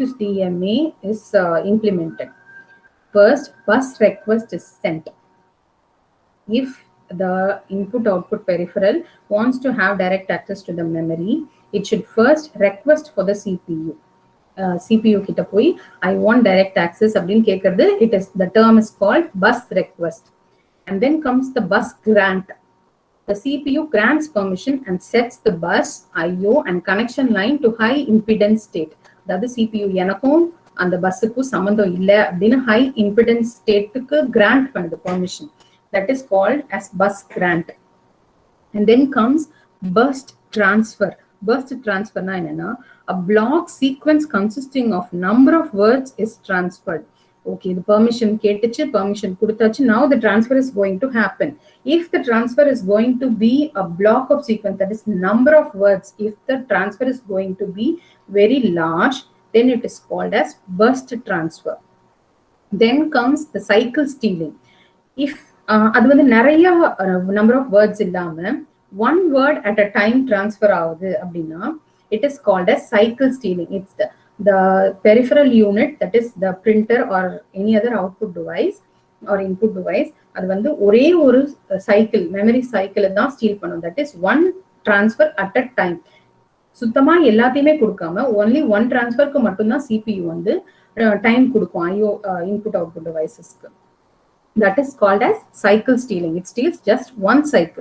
this DMA is implemented. First, bus request is sent. If the input-output peripheral wants to have direct access to the memory, it should first request for the CPU. CPU கிட்ட போய் I want direct access அப்படின்னு கேட்கறது. The term is called bus request. And then comes the bus grant. The CPU grants permission and sets the bus, IO and connection line to high impedance state. அதாவது CPU எனக்கும் அந்த பஸ்ஸுக்கும் சம்மந்தம் இல்லை அப்படின்னு high impedance stateக்கு grant பண்ணுது permission. That is called as bus grant. And then comes burst transfer. Burst transfer na enna, a block sequence consisting of number of words is transferred. Okay, the permission ketichu, permission kudutachu, now the transfer is going to happen. If the transfer is going to be a block of sequence, that is number of words, if the transfer is going to be very large, then it is called as burst transfer. Then comes the cycle stealing. If அது வந்து நிறைய number of words இல்லாம one word at a time transfer ஆகுது அப்படின்னா it is called as cycle stealing. It's the peripheral unit, that is the printer or any other output device or input device, அது வந்து ஒரே ஒரு cycle memory cycle தான் steal பண்ணும். That is one transfer at a time. சுத்தமா எல்லாத்தையுமே கொடுக்காம only one transferக்கு மட்டும்தான் CPU வந்து டைம் கொடுக்கும் IO input output devicesக்கு. That is called as cycle stealing. It steals just one cycle.